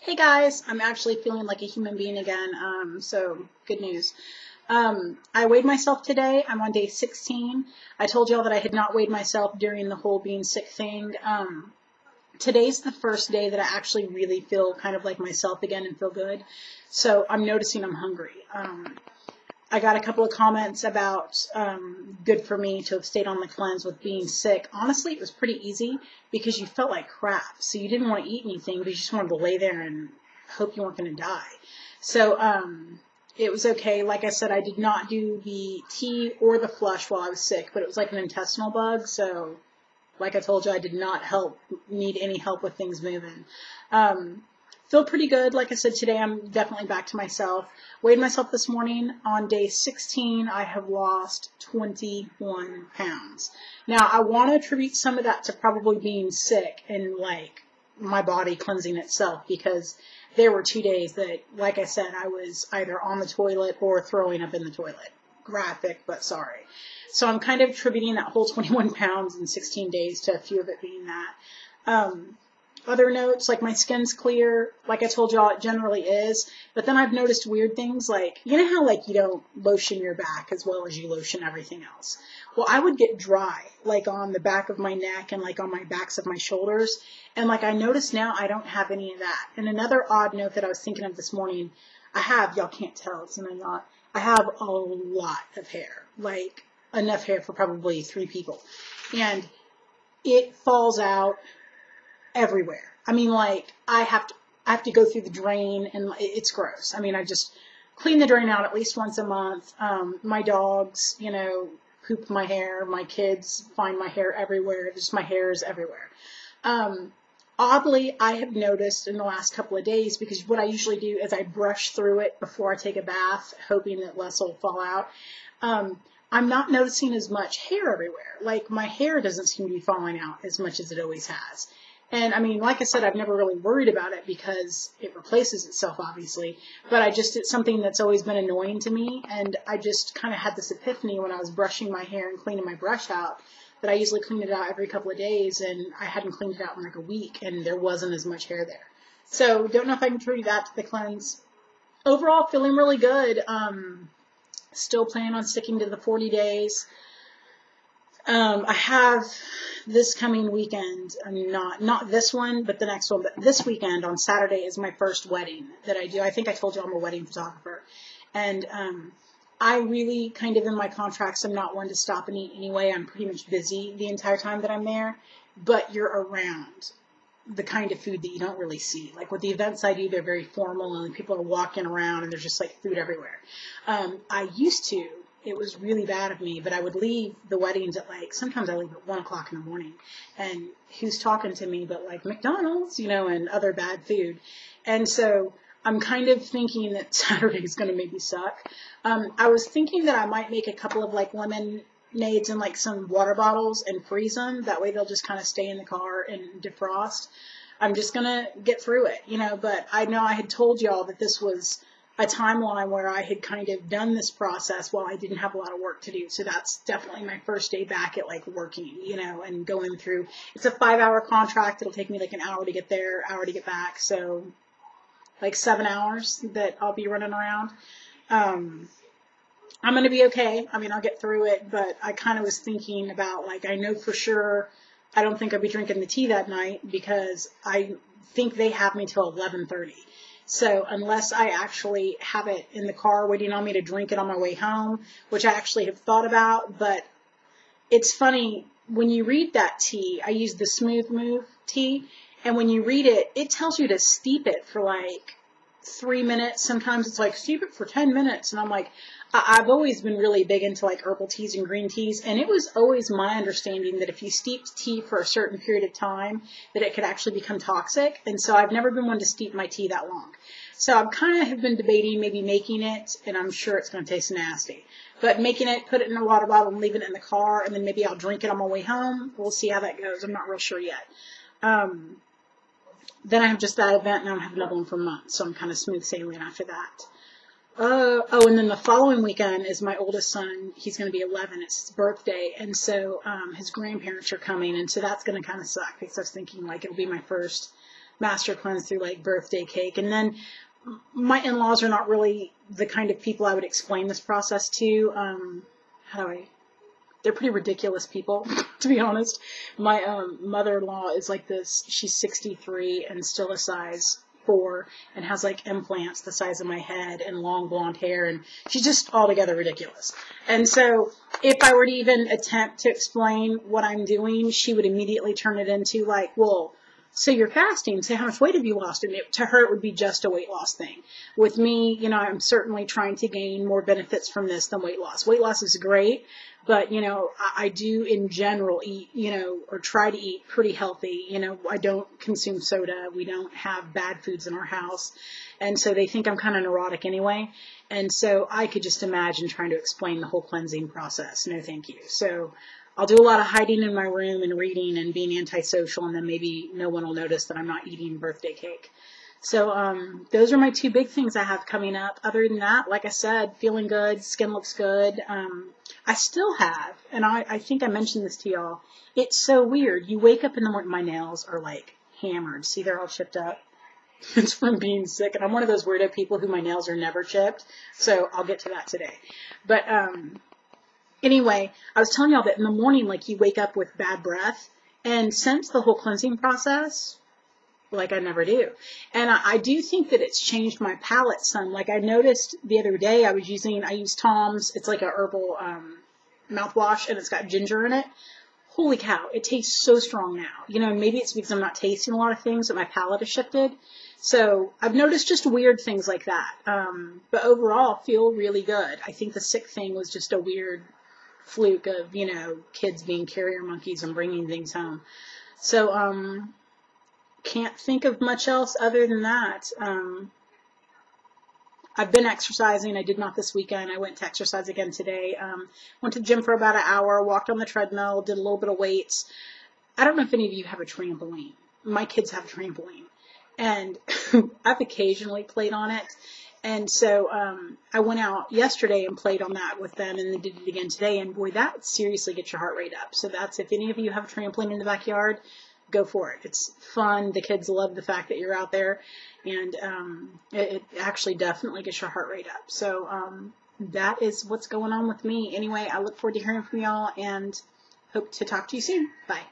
Hey guys, I'm actually feeling like a human being again, so good news. I weighed myself today. I'm on day 16. I told y'all that I had not weighed myself during the whole being sick thing. Today's the first day that I actually really feel kind of like myself again and feel good. So I'm noticing I'm hungry. I got a couple of comments about good for me to have stayed on the cleanse with being sick. Honestly, it was pretty easy because you felt like crap. So you didn't want to eat anything, but you just wanted to lay there and hope you weren't going to die. So it was okay. Like I said, I did not do the tea or the flush while I was sick, but it was like an intestinal bug. So like I told you, I did not need any help with things moving. Feel pretty good. Like I said, today I'm definitely back to myself. Weighed myself this morning. On day 16, I have lost 21 pounds. Now, I want to attribute some of that to probably being sick and like my body cleansing itself, because there were 2 days that, like I said, I was either on the toilet or throwing up in the toilet. Graphic, but sorry. So I'm kind of attributing that whole 21 pounds in 16 days to a few of it being that. Other notes, like my skin's clear. Like I told y'all, it generally is. But then I've noticed weird things, like, you know how like you don't lotion your back as well as you lotion everything else? Well, I would get dry, like on the back of my neck and like on my backs of my shoulders. And like I notice now I don't have any of that. And another odd note that I was thinking of this morning, y'all can't tell, it's in a yacht, I have a lot of hair. Like enough hair for probably 3 people. And it falls out everywhere. I mean, like I have to go through the drain, and it's gross. I mean, I just clean the drain out at least once a month. My dogs, poop my hair. My kids find my hair everywhere. Just my hair is everywhere. Oddly, I have noticed in the last couple of days, because what I usually do is I brush through it before I take a bath, hoping that less will fall out. I'm not noticing as much hair everywhere. Like my hair doesn't seem to be falling out as much as it always has. And I mean, like I said, I've never really worried about it because it replaces itself, obviously. But it's something that's always been annoying to me. And I just kind of had this epiphany when I was brushing my hair and cleaning my brush out, that I usually clean it out every couple of days, and I hadn't cleaned it out in like a week, and there wasn't as much hair there. So don't know if I can attribute that to the cleanse. Overall, feeling really good. Still planning on sticking to the 40 days. I have this coming weekend, not this one, but the next one, but this weekend on Saturday is my first wedding that I do. I think I told you I'm a wedding photographer. And I really kind of, in my contracts, I'm not one to stop and eat anyway. I'm pretty much busy the entire time that I'm there, but you're around the kind of food that you don't really see. Like with the events I do, they're very formal and people are walking around and there's just like food everywhere. It was really bad of me, but I would leave the weddings at sometimes I leave at 1 o'clock in the morning, and who's talking to me but like McDonald's, and other bad food. And so I'm kind of thinking that Saturday is going to maybe suck. I was thinking that I might make a couple of like lemonades in like some water bottles and freeze them. That way they'll just kind of stay in the car and defrost. I'm just going to get through it, but I know I had told y'all that this was a timeline where I had kind of done this process while I didn't have a lot of work to do. So that's definitely my first day back at like working, and going through. It's a 5-hour contract. It'll take me like an hour to get there, hour to get back. So like 7 hours that I'll be running around. I'm going to be okay. I mean, I'll get through it, but I kind of was thinking about I know for sure I don't think I'll be drinking the tea that night, because I think they have me till 11:30. So unless I actually have it in the car waiting on me to drink it on my way home, which I actually have thought about, but it's funny, when you read that tea, I use the Smooth Move tea, and when you read it, it tells you to steep it for 3 minutes. Sometimes it's like, steep it for 10 minutes. And I'm like, I've always been really big into herbal teas and green teas. And it was always my understanding that if you steeped tea for a certain period of time, that it could actually become toxic. And so I've never been one to steep my tea that long. So I've kind of have been debating maybe making it, and I'm sure it's going to taste nasty, but making it, put it in a water bottle and leaving it in the car, and then maybe I'll drink it on my way home. We'll see how that goes. I'm not real sure yet. Then I have just that event, and I don't have another one for months, so I'm kind of smooth sailing after that. And then the following weekend is my oldest son. He's going to be 11. It's his birthday, and so his grandparents are coming, and so that's going to kind of suck, because I was thinking it'll be my first master cleanse through like birthday cake. And then my in-laws are not really the kind of people I would explain this process to. They're pretty ridiculous people, to be honest. My mother-in-law is like this. She's 63 and still a size 4 and has like implants the size of my head and long blonde hair, and she's just altogether ridiculous. And so if I were to even attempt to explain what I'm doing, she would immediately turn it into like, well, so you're fasting, so how much weight have you lost? And to her, it would be just a weight loss thing. With me, you know, I'm certainly trying to gain more benefits from this than weight loss. Weight loss is great, but, you know, I do in general eat, you know, or try to eat pretty healthy. You know, I don't consume soda. We don't have bad foods in our house. And so they think I'm kind of neurotic anyway. And so I could just imagine trying to explain the whole cleansing process. No, thank you. So I'll do a lot of hiding in my room and reading and being antisocial, and then maybe no one will notice that I'm not eating birthday cake. So those are my 2 big things I have coming up. Other than that, like I said, feeling good, skin looks good. I still have, and I think I mentioned this to y'all, it's so weird. You wake up in the morning, my nails are like hammered. See, they're all chipped up. It's from being sick, and I'm one of those weirdo people who my nails are never chipped, so I'll get to that today. But anyway, I was telling y'all that in the morning, like, you wake up with bad breath, and since the whole cleansing process, like, I never do. And I do think that it's changed my palate some. Like, I noticed the other day I use Tom's, it's like a herbal mouthwash, and it's got ginger in it. Holy cow, it tastes so strong now. You know, maybe it's because I'm not tasting a lot of things, but my palate has shifted. So I've noticed just weird things like that. But overall, feel really good. I think the sick thing was just a weird fluke of, you know, kids being carrier monkeys and bringing things home. So, can't think of much else other than that. I've been exercising. I did not this weekend. I went to exercise again today. Went to the gym for about an hour, walked on the treadmill, did a little bit of weights. I don't know if any of you have a trampoline. My kids have a trampoline, and I've occasionally played on it. And so I went out yesterday and played on that with them, and then did it again today. And boy, that seriously gets your heart rate up. So that's, if any of you have a trampoline in the backyard, go for it. It's fun. The kids love the fact that you're out there, and it actually definitely gets your heart rate up. So that is what's going on with me. Anyway, I look forward to hearing from y'all, and hope to talk to you soon. Bye.